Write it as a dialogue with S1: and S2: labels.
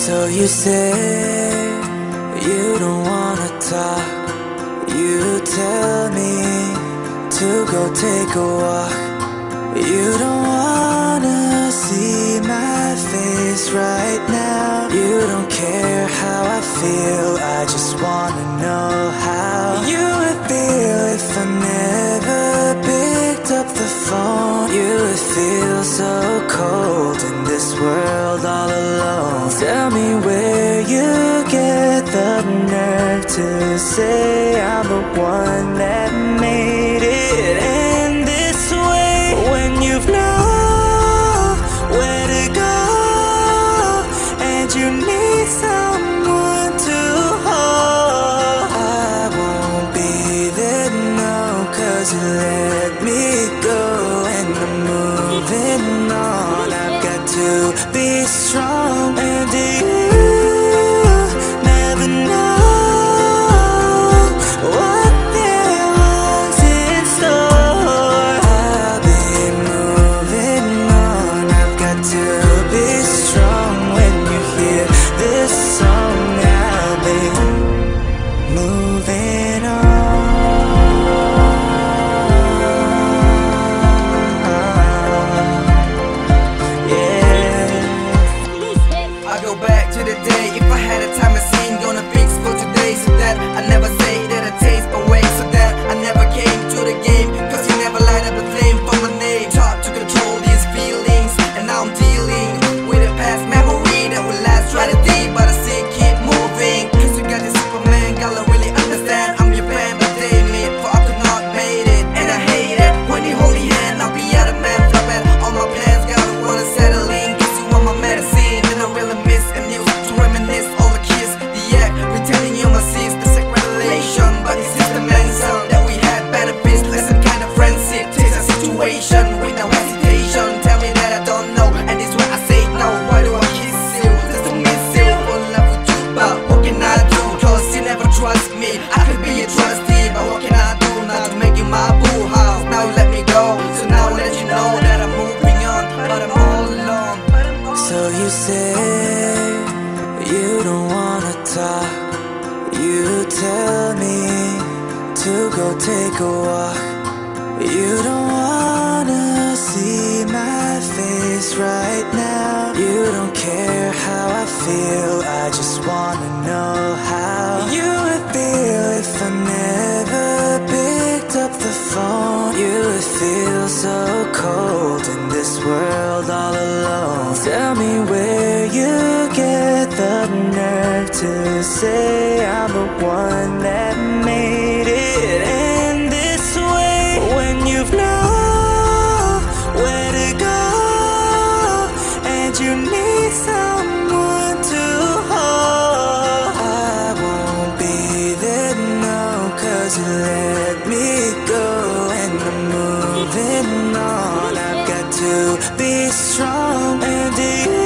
S1: So you say you don't wanna talk. You tell me to go take a walk. You don't wanna see my face right now. You don't care how I feel, I just wanna know how you would feel if I never picked up the phone. You would feel so cold in this world all alone. Tell me where you get the nerve to say I'm the one that made it end this way, when you've nowhere to go and you need someone to hold. I won't be there, no, 'cause you let me go and I'm moving on. I've got to be strong, and you never know what there was in store. I'll be moving on. I've got to be strong. When you hear this song, I'll be moving on. Yeah.
S2: I go back to the day, if I had a time machine, gonna fix for today, so that I never say that I taste my way, so that I never came to the game, 'cause you never light up the flame for my name. Taught to control these feelings, and now I'm dealing with a past memory that will last tragedy, but I still keep moving, 'cause you got this Superman, gotta really understand I'm your fan, but they made for I could not made it, and I hate it when you hold your hand. I'll be out of man, flopping all my plans, gotta wanna settle in, 'cause you want my medicine, and I really miss and you to reminisce all the kiss, the act, pretending you my sis, the sacred relation, but this is the mental that we had benefits, like some kind of friendship, takes a situation with no hesitation. Tell me that I don't know, and this why I say no. Why do I kiss you? Just to miss you, fall in love with you, but what can I do? 'Cause you never trust me. I could be a trustee, but what can I do now to make you my boo house? Now let me go, so now I let you know that I'm moving on, but I'm all alone.
S1: So you say you don't wanna talk. You tell me to go take a walk. You don't wanna see my face right now. You don't care how I feel, I just wanna know how you would feel if I never picked up the phone. You would feel so cold in this world all alone. Tell me where you get the nerve to say I'm the one that made it end this way, when you've nowhere to go and you need someone to hold. I won't be there, no, 'cause you let me go and I'm moving on. I've got to be strong, and you